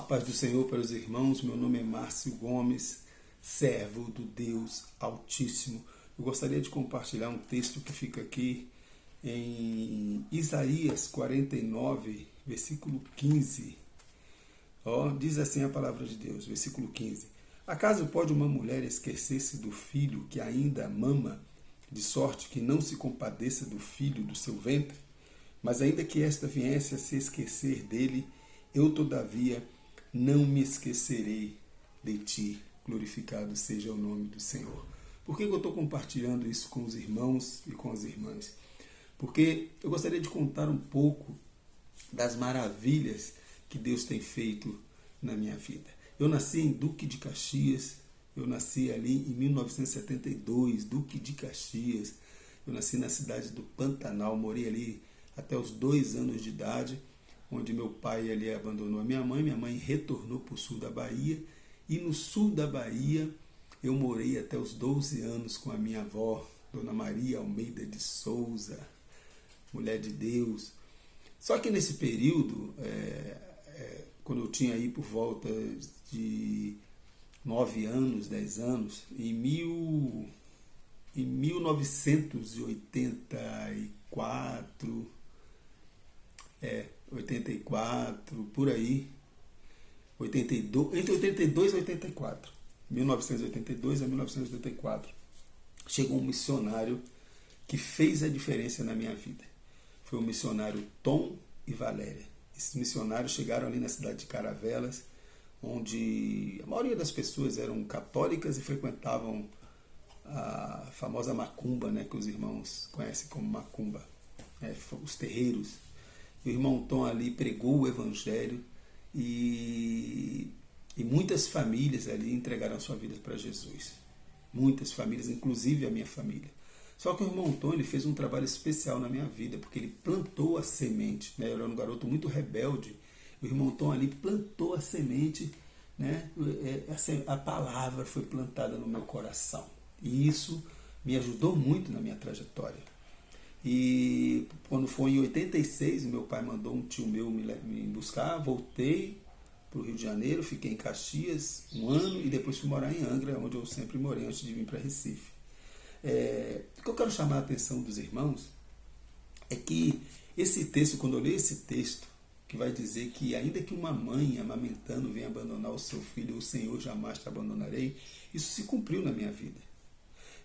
paz do Senhor para os irmãos. Meu nome é Márcio Gomes, servo do Deus Altíssimo. Eu gostaria de compartilhar um texto que fica aqui em Isaías 49, versículo 15. Diz assim a palavra de Deus, versículo 15. Acaso pode uma mulher esquecer-se do filho que ainda mama, de sorte que não se compadeça do filho do seu ventre? Mas ainda que esta viesse a se esquecer dele, eu todavia não me esquecerei de ti. Glorificado seja o nome do Senhor. Por que eu estou compartilhando isso com os irmãos e com as irmãs? Porque eu gostaria de contar um pouco das maravilhas que Deus tem feito na minha vida. Eu nasci em Duque de Caxias, eu nasci ali em 1972, Duque de Caxias. Eu nasci na cidade do Pantanal, morei ali até os 2 anos de idade, onde meu pai ali abandonou a minha mãe retornou para o sul da Bahia, e no sul da Bahia eu morei até os 12 anos com a minha avó, Dona Maria Almeida de Souza, mulher de Deus. Só que nesse período, quando eu tinha aí por volta de 9 anos, 10 anos, em 1984, 84, por aí, 82, entre 82 e 84, 1982 a 1984, chegou um missionário que fez a diferença na minha vida. Foi o missionário Tom e Valéria. Esses missionários chegaram ali na cidade de Caravelas, onde a maioria das pessoas eram católicas e frequentavam a famosa macumba, né, que os irmãos conhecem como macumba, os terreiros. O irmão Tom ali pregou o evangelho e muitas famílias ali entregaram a sua vida para Jesus. Muitas famílias, inclusive a minha família. Só que o irmão Tom ele fez um trabalho especial na minha vida, porque ele plantou a semente. Né? Eu era um garoto muito rebelde. O irmão Tom ali plantou a semente, né? A palavra foi plantada no meu coração. E isso me ajudou muito na minha trajetória. E quando foi em 86, meu pai mandou um tio meu me buscar, voltei para o Rio de Janeiro, fiquei em Caxias 1 ano e depois fui morar em Angra, onde eu sempre morei antes de vir para Recife. O que eu quero chamar a atenção dos irmãos é que esse texto, quando eu leio esse texto, que vai dizer que ainda que uma mãe amamentando venha abandonar o seu filho, o Senhor jamais te abandonarei, isso se cumpriu na minha vida.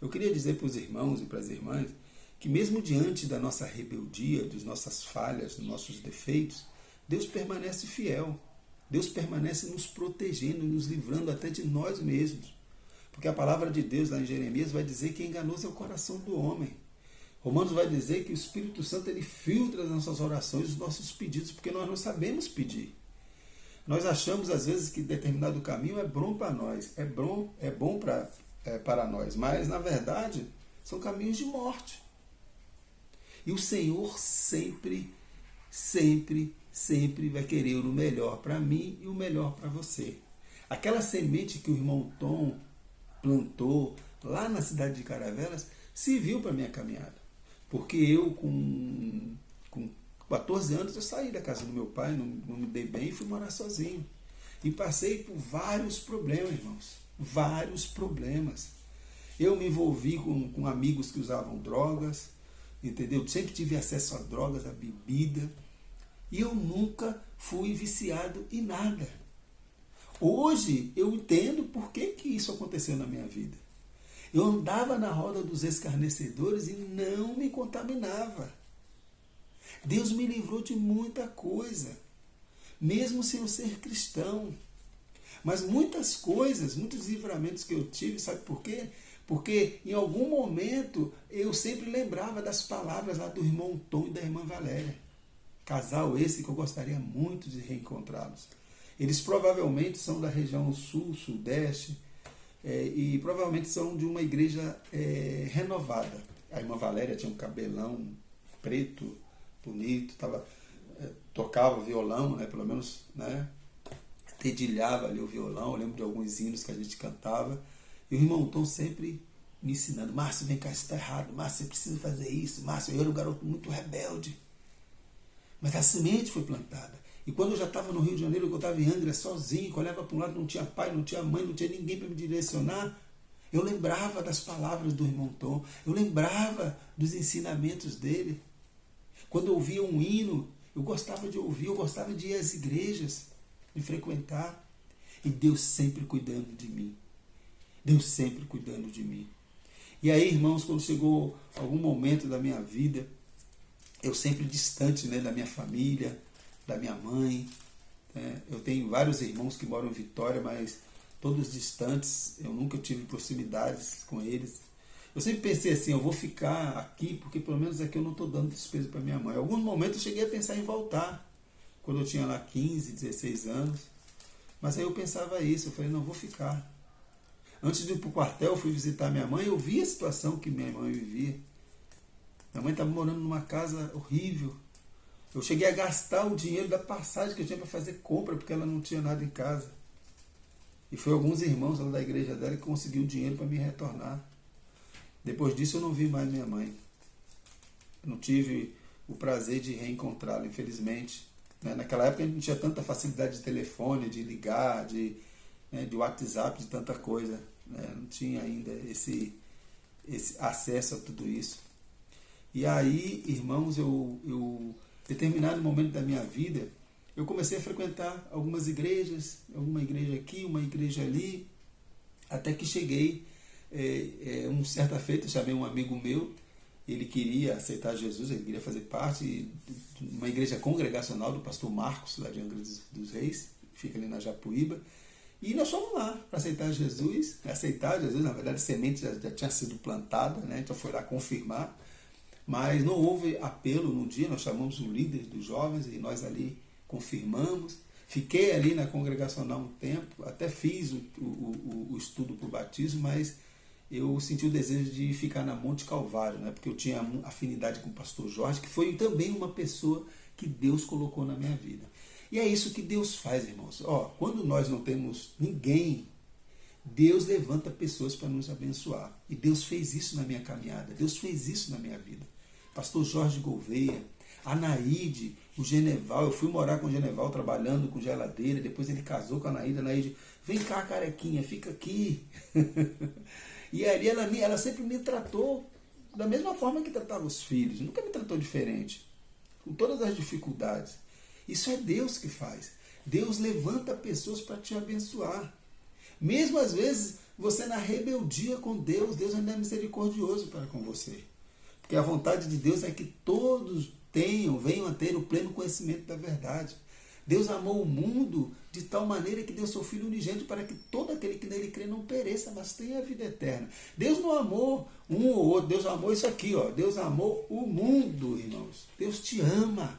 Eu queria dizer para os irmãos e para as irmãs que mesmo diante da nossa rebeldia, das nossas falhas, dos nossos defeitos, Deus permanece fiel. Deus permanece nos protegendo, nos livrando até de nós mesmos. Porque a palavra de Deus lá em Jeremias vai dizer que enganoso é o coração do homem. Romanos vai dizer que o Espírito Santo ele filtra as nossas orações, os nossos pedidos, porque nós não sabemos pedir. Nós achamos às vezes que determinado caminho é bom para nós, é bom para nós, mas na verdade são caminhos de morte. E o Senhor sempre vai querer o melhor para mim e o melhor para você. Aquela semente que o irmão Tom plantou lá na cidade de Caravelas serviu para a minha caminhada. Porque eu, com 14 anos, eu saí da casa do meu pai, não me dei bem e fui morar sozinho. E passei por vários problemas, irmãos. Vários problemas. Eu me envolvi com amigos que usavam drogas, entendeu? Sempre tive acesso a drogas, a bebida. E eu nunca fui viciado em nada. Hoje eu entendo por que isso aconteceu na minha vida. Eu andava na roda dos escarnecedores e não me contaminava. Deus me livrou de muita coisa, mesmo sem eu ser cristão. Mas muitas coisas, muitos livramentos que eu tive, sabe por quê? Porque em algum momento eu sempre lembrava das palavras lá do irmão Tom e da irmã Valéria. Casal esse que eu gostaria muito de reencontrá-los. Eles provavelmente são da região sul, sudeste, e provavelmente são de uma igreja renovada. A irmã Valéria tinha um cabelão preto, bonito, tocava violão, né, pelo menos, né, dedilhava ali o violão. Eu lembro de alguns hinos que a gente cantava. E o irmão Tom sempre me ensinando: Márcio, vem cá, isso está errado. Márcio, você precisa fazer isso. Márcio, eu era um garoto muito rebelde. Mas a semente foi plantada. E quando eu já estava no Rio de Janeiro, eu estava em Angra sozinho, que eu olhava para um lado, não tinha pai, não tinha mãe, não tinha ninguém para me direcionar, eu lembrava das palavras do irmão Tom, eu lembrava dos ensinamentos dele. Quando eu ouvia um hino, eu gostava de ouvir, eu gostava de ir às igrejas, de frequentar. E Deus sempre cuidando de mim. Deus sempre cuidando de mim. E aí, irmãos, quando chegou algum momento da minha vida, eu sempre distante, né, da minha família, da minha mãe. Né? Eu tenho vários irmãos que moram em Vitória, mas todos distantes, eu nunca tive proximidades com eles. Eu sempre pensei assim, eu vou ficar aqui, porque pelo menos aqui eu não estou dando despesa para minha mãe. Em alguns momentos eu cheguei a pensar em voltar, quando eu tinha lá 15, 16 anos. Mas aí eu pensava isso, eu falei, não, vou ficar. Antes de ir para o quartel, eu fui visitar minha mãe, eu vi a situação que minha mãe vivia. Minha mãe estava morando numa casa horrível. Eu cheguei a gastar o dinheiro da passagem que eu tinha para fazer compra, porque ela não tinha nada em casa. E foi alguns irmãos lá da igreja dela que conseguiu dinheiro para me retornar. Depois disso eu não vi mais minha mãe. Eu não tive o prazer de reencontrá-la, infelizmente. Naquela época a gente não tinha tanta facilidade de telefone, de ligar, de WhatsApp, de tanta coisa. Não tinha ainda esse acesso a tudo isso. E aí, irmãos, em determinado momento da minha vida, eu comecei a frequentar algumas igrejas, uma igreja aqui, uma igreja ali, até que cheguei, uma certa feita, eu chamei um amigo meu, ele queria aceitar Jesus, ele queria fazer parte de uma igreja congregacional do pastor Marcos, lá de Angra dos Reis, fica ali na Japuíba, e nós fomos lá para aceitar Jesus, na verdade a semente já tinha sido plantada, né? Então foi lá confirmar, mas não houve apelo no dia, nós chamamos o líder dos jovens e nós ali confirmamos. Fiquei ali na congregacional um tempo, até fiz o estudo para o batismo, mas eu senti o desejo de ficar na Monte Calvário, né? Porque eu tinha afinidade com o pastor Jorge, que foi também uma pessoa que Deus colocou na minha vida. E é isso que Deus faz, irmãos. Quando nós não temos ninguém, Deus levanta pessoas para nos abençoar. E Deus fez isso na minha caminhada, Deus fez isso na minha vida. Pastor Jorge Gouveia, a Naide, o Geneval, eu fui morar com o Geneval trabalhando com geladeira, depois ele casou com a Naide, vem cá, carequinha, fica aqui. E ali ela sempre me tratou da mesma forma que tratava os filhos, nunca me tratou diferente, com todas as dificuldades. Isso é Deus que faz. Deus levanta pessoas para te abençoar. Mesmo às vezes você na rebeldia com Deus, Deus ainda é misericordioso para com você. Porque a vontade de Deus é que todos venham a ter o pleno conhecimento da verdade. Deus amou o mundo de tal maneira que deu seu Filho unigênito para que todo aquele que nele crê não pereça, mas tenha a vida eterna. Deus não amou um ou outro, Deus amou isso aqui, Deus amou o mundo, irmãos. Deus te ama.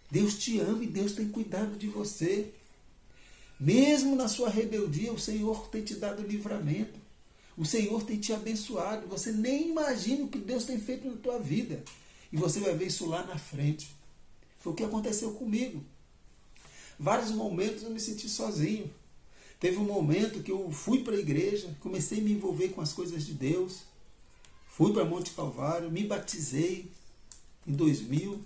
Deus te ama e Deus tem cuidado de você. Mesmo na sua rebeldia, o Senhor tem te dado livramento. O Senhor tem te abençoado. Você nem imagina o que Deus tem feito na tua vida. E você vai ver isso lá na frente. Foi o que aconteceu comigo. Vários momentos eu me senti sozinho. Teve um momento que eu fui para a igreja, comecei a me envolver com as coisas de Deus. Fui para Monte Calvário, me batizei em 2000.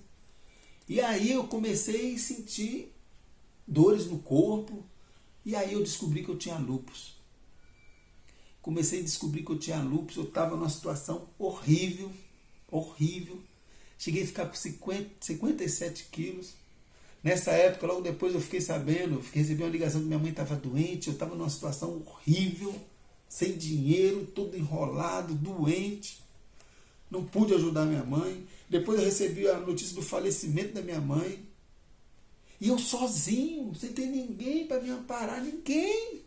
E aí eu comecei a sentir dores no corpo. E aí eu descobri que eu tinha lúpus. Comecei a descobrir que eu tinha lúpus. Eu estava numa situação horrível. Horrível. Cheguei a ficar com 57 quilos. Nessa época, logo depois eu fiquei sabendo, recebi uma ligação que minha mãe estava doente. Eu estava numa situação horrível. Sem dinheiro, todo enrolado, doente. Não pude ajudar minha mãe. Depois eu recebi a notícia do falecimento da minha mãe. E eu sozinho, sem ter ninguém para me amparar, ninguém.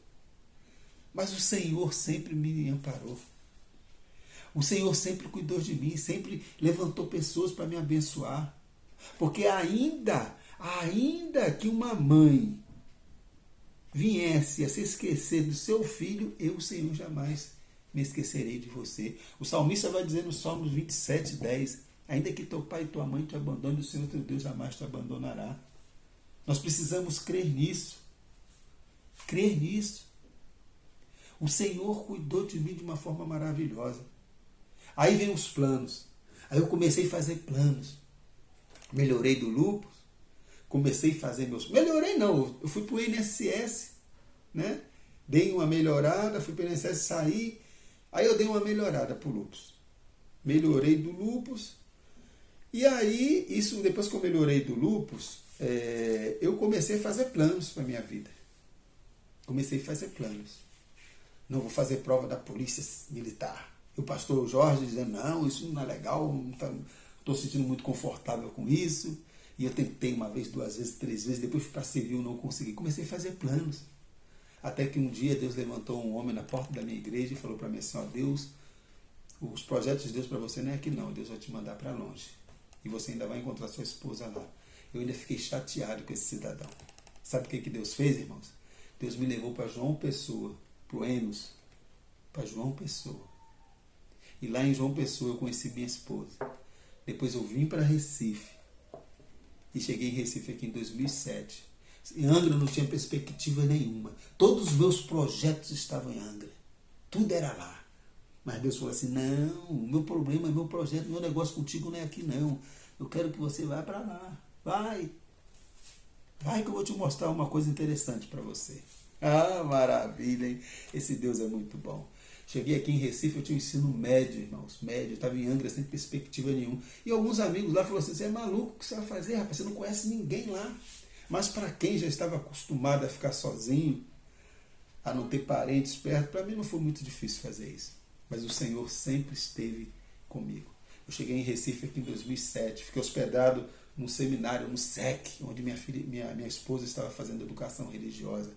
Mas o Senhor sempre me amparou. O Senhor sempre cuidou de mim, sempre levantou pessoas para me abençoar. Porque ainda que uma mãe viesse a se esquecer do seu filho, eu, Senhor, jamais me esquecerei de você. O salmista vai dizer no Salmos 27, 10, ainda que teu pai e tua mãe te abandonem, o Senhor teu Deus jamais te abandonará. Nós precisamos crer nisso. Crer nisso. O Senhor cuidou de mim de uma forma maravilhosa. Aí vem os planos. Aí eu comecei a fazer planos. Melhorei do lúpus. comecei a fazer meus... Melhorei não, eu fui para o INSS, né? Dei uma melhorada, fui para o INSS, saí, aí eu dei uma melhorada para o lúpus. Melhorei do lúpus, e aí, isso depois que eu melhorei do lúpus, eu comecei a fazer planos para a minha vida. Comecei a fazer planos. Não vou fazer prova da polícia militar. E o pastor Jorge dizendo, não, isso não é legal, não estou sentindo muito confortável com isso. E eu tentei uma vez, 2 vezes, 3 vezes, depois fui para civil, não consegui. Comecei a fazer planos. Até que um dia Deus levantou um homem na porta da minha igreja e falou para mim assim, ó, Deus, os projetos de Deus para você não é aqui não, Deus vai te mandar para longe. E você ainda vai encontrar sua esposa lá. Eu ainda fiquei chateado com esse cidadão. Sabe o que Deus fez, irmãos? Deus me levou para João Pessoa, para o Enos, para João Pessoa. E lá em João Pessoa eu conheci minha esposa. Depois eu vim para Recife. E cheguei em Recife aqui em 2007. Em Angra não tinha perspectiva nenhuma. Todos os meus projetos estavam em Angra. Tudo era lá. Mas Deus falou assim, não, o meu problema, meu projeto, meu negócio contigo não é aqui não. Eu quero que você vá para lá. Vai. Vai que eu vou te mostrar uma coisa interessante para você. Ah, maravilha, hein? Esse Deus é muito bom. Cheguei aqui em Recife, eu tinha um ensino médio, irmãos. Médio, eu estava em Angra sem perspectiva nenhuma. E alguns amigos lá falaram assim, você é maluco, o que você vai fazer, rapaz? Você não conhece ninguém lá. Mas para quem já estava acostumado a ficar sozinho, a não ter parentes perto, para mim não foi muito difícil fazer isso. Mas o Senhor sempre esteve comigo. Eu cheguei em Recife aqui em 2007, fiquei hospedado num seminário, no SEC, onde minha esposa estava fazendo educação religiosa.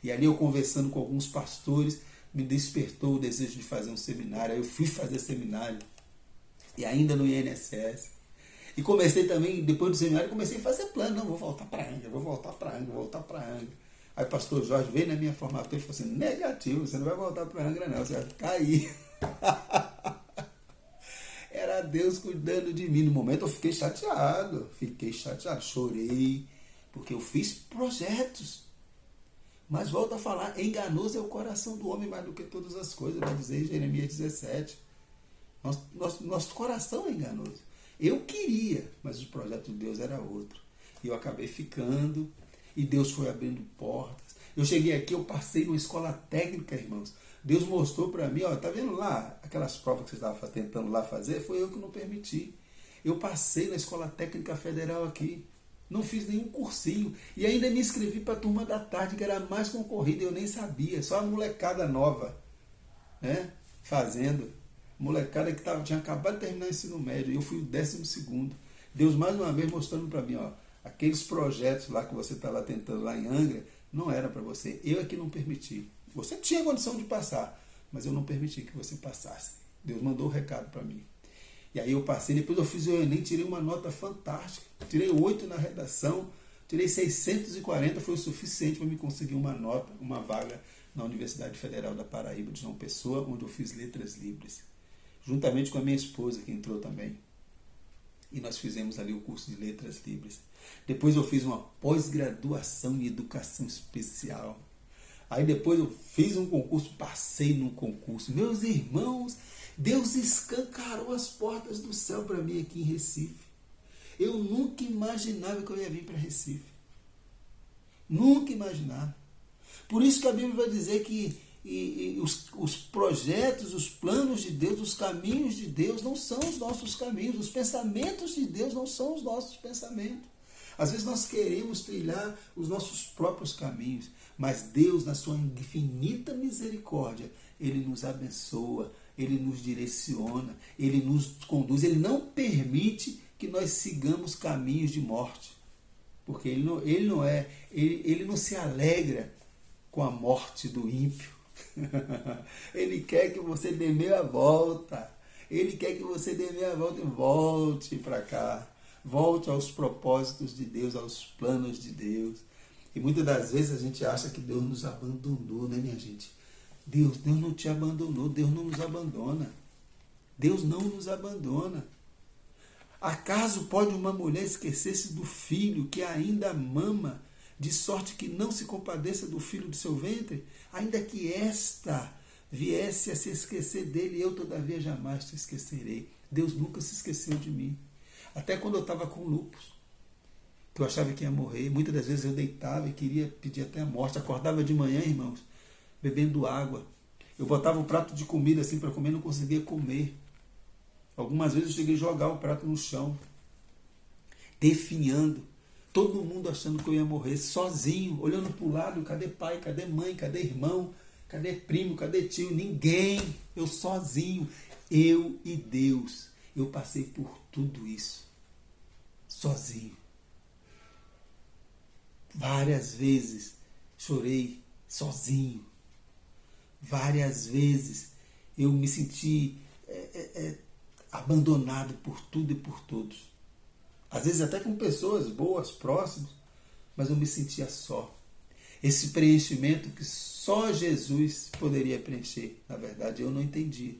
E ali eu conversando com alguns pastores, me despertou o desejo de fazer um seminário. Aí eu fui fazer seminário, e ainda no INSS. E comecei também, depois do seminário, comecei a fazer plano. Não, vou voltar para Angra, vou voltar para Angra, vou voltar para Angra. Aí o pastor Jorge veio na minha formatura e falou assim, negativo, você não vai voltar para Angra não, você vai ficar aí. Era Deus cuidando de mim. No momento eu fiquei chateado, chorei, porque eu fiz projetos. Mas volto a falar, enganoso é o coração do homem mais do que todas as coisas, vai dizer em Jeremias 17. Nosso coração é enganoso. Eu queria, mas o projeto de Deus era outro. E eu acabei ficando, e Deus foi abrindo portas. Eu cheguei aqui, eu passei numa escola técnica, irmãos. Deus mostrou para mim, ó, tá vendo lá, aquelas provas que você estava tentando lá fazer, foi eu que não permiti. Eu passei na Escola Técnica Federal aqui, não fiz nenhum cursinho, e ainda me inscrevi para a turma da tarde, que era a mais concorrida, eu nem sabia, só a molecada nova, né, fazendo. Molecada que tinha acabado de terminar o ensino médio, e eu fui o 12º. Deus mais uma vez mostrando para mim, ó, aqueles projetos lá que você estava tentando lá em Angra, não era para você, eu é que não permiti. Você tinha condição de passar, mas eu não permiti que você passasse. Deus mandou o recado para mim. E aí eu passei, depois eu fiz o Enem, tirei uma nota fantástica. Tirei 8 na redação, tirei 640, foi o suficiente para me conseguir uma nota, uma vaga na Universidade Federal da Paraíba de João Pessoa, onde eu fiz letras livres. Juntamente com a minha esposa, que entrou também. E nós fizemos ali o curso de letras livres. Depois eu fiz uma pós-graduação em educação especial. Aí depois eu fiz um concurso, passei no concurso. Meus irmãos, Deus escancarou as portas do céu para mim aqui em Recife. Eu nunca imaginava que eu ia vir para Recife. Nunca imaginava. Por isso que a Bíblia vai dizer que os projetos, os planos de Deus, os caminhos de Deus não são os nossos caminhos. Os pensamentos de Deus não são os nossos pensamentos. Às vezes nós queremos trilhar os nossos próprios caminhos, mas Deus, na sua infinita misericórdia, Ele nos abençoa, Ele nos direciona, Ele nos conduz, Ele não permite que nós sigamos caminhos de morte, porque Ele não se alegra com a morte do ímpio. Ele quer que você dê meia volta, Ele quer que você dê meia volta e volte para cá. Volte aos propósitos de Deus, aos planos de Deus. E muitas das vezes a gente acha que Deus nos abandonou, né, minha gente? Deus não te abandonou, Deus não nos abandona. Deus não nos abandona. Acaso pode uma mulher esquecer-se do filho que ainda mama, de sorte que não se compadeça do filho do seu ventre? Ainda que esta viesse a se esquecer dele, eu todavia jamais te esquecerei. Deus nunca se esqueceu de mim. Até quando eu estava com lúpus. que eu achava que ia morrer. Muitas das vezes eu deitava e queria pedir até a morte. Acordava de manhã, irmãos, bebendo água. Eu botava um prato de comida assim para comer, não conseguia comer. Algumas vezes eu cheguei a jogar o prato no chão, definhando. Todo mundo achando que eu ia morrer, sozinho, olhando para o lado, cadê pai, cadê mãe, cadê irmão, cadê primo, cadê tio? Ninguém, eu sozinho, eu e Deus. Eu passei por tudo isso, sozinho. Várias vezes chorei sozinho. Várias vezes eu me senti abandonado por tudo e por todos. Às vezes até com pessoas boas, próximas, mas eu me sentia só. Esse preenchimento que só Jesus poderia preencher, na verdade, eu não entendi.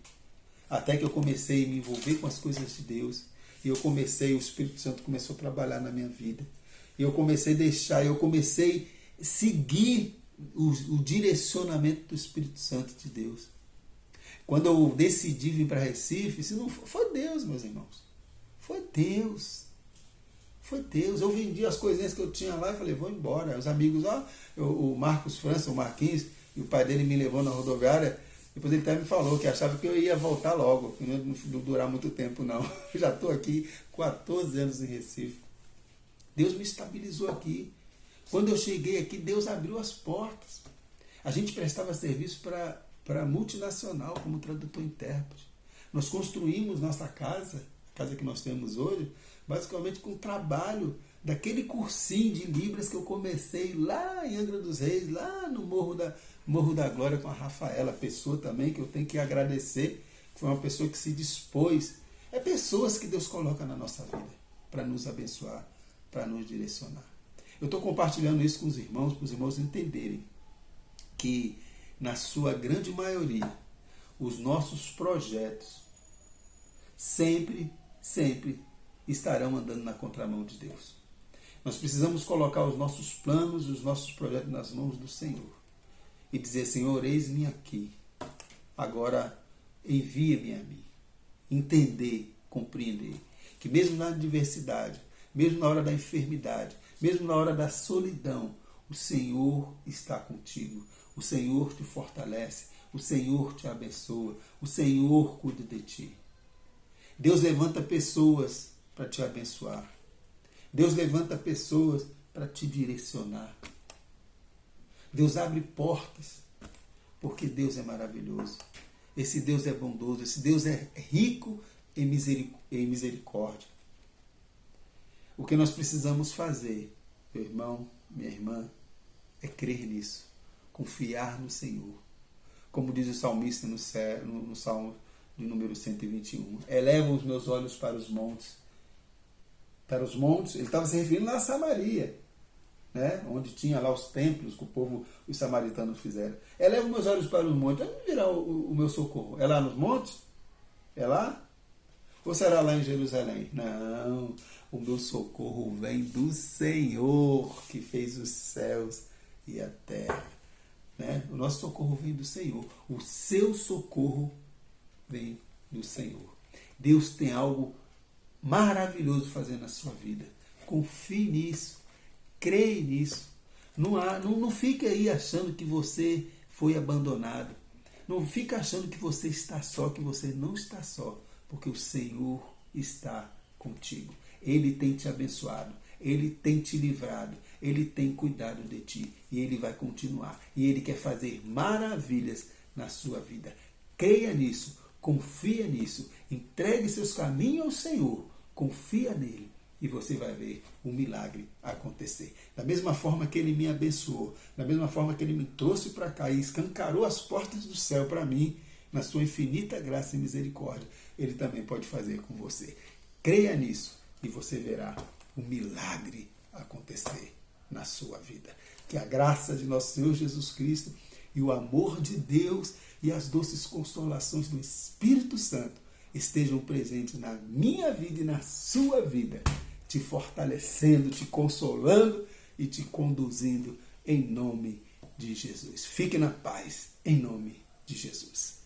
Até que eu comecei a me envolver com as coisas de Deus, e o Espírito Santo começou a trabalhar na minha vida. E eu comecei a deixar, eu comecei a seguir o direcionamento do Espírito Santo de Deus. Quando eu decidi vir para Recife, isso não foi Deus, meus irmãos. Foi Deus. Foi Deus. Eu vendi as coisinhas que eu tinha lá e falei, vou embora. Os amigos, o Marcos França, o Marquinhos, e o pai dele me levou na rodoviária. Depois ele até me falou que achava que eu ia voltar logo, que não ia durar muito tempo, não. Eu já estou aqui 14 anos em Recife. Deus me estabilizou aqui. Quando eu cheguei aqui, Deus abriu as portas. A gente prestava serviço para multinacional como tradutor e intérprete. Nós construímos nossa casa, a casa que nós temos hoje, basicamente com o trabalho daquele cursinho de Libras que eu comecei lá em Angra dos Reis, lá no Morro da Glória com a Rafaela, pessoa também que eu tenho que agradecer, que foi uma pessoa que se dispôs. É pessoas que Deus coloca na nossa vida para nos abençoar, para nos direcionar. Eu estou compartilhando isso com os irmãos, para os irmãos entenderem que, na sua grande maioria, os nossos projetos sempre estarão andando na contramão de Deus. Nós precisamos colocar os nossos planos, os nossos projetos nas mãos do Senhor e dizer, Senhor, eis-me aqui, agora envia-me a mim. Entender, compreender, que mesmo na adversidade, mesmo na hora da enfermidade, mesmo na hora da solidão, o Senhor está contigo, o Senhor te fortalece, o Senhor te abençoa, o Senhor cuida de ti. Deus levanta pessoas para te abençoar. Deus levanta pessoas para te direcionar. Deus abre portas, porque Deus é maravilhoso. Esse Deus é bondoso, esse Deus é rico em misericórdia. O que nós precisamos fazer, meu irmão, minha irmã, é crer nisso, confiar no Senhor. Como diz o salmista no Salmo de número 121. Elevam os meus olhos para os montes. Para os montes, ele estava se referindo lá a Samaria, né? Onde tinha lá os templos que os samaritanos fizeram. Eleva os meus olhos para os montes. Onde virá o meu socorro? É lá nos montes? É lá? Ou será lá em Jerusalém? Não, o meu socorro vem do Senhor, que fez os céus e a terra. Né? O nosso socorro vem do Senhor. O seu socorro vem do Senhor. Deus tem algo maravilhoso fazendo na sua vida. Confie nisso. Creia nisso. Não fique aí achando que você foi abandonado. Não fique achando que você está só, que você não está só. Porque o Senhor está contigo. Ele tem te abençoado. Ele tem te livrado. Ele tem cuidado de ti. E Ele vai continuar. E Ele quer fazer maravilhas na sua vida. Creia nisso. Confia nisso. Entregue seus caminhos ao Senhor. Confia nele. E você vai ver um milagre acontecer. Da mesma forma que Ele me abençoou. Da mesma forma que Ele me trouxe para cá e escancarou as portas do céu para mim. Na sua infinita graça e misericórdia. Ele também pode fazer com você. Creia nisso. E você verá um milagre acontecer na sua vida. Que a graça de nosso Senhor Jesus Cristo e o amor de Deus e as doces consolações do Espírito Santo estejam presentes na minha vida e na sua vida, te fortalecendo, te consolando e te conduzindo em nome de Jesus. Fique na paz, em nome de Jesus.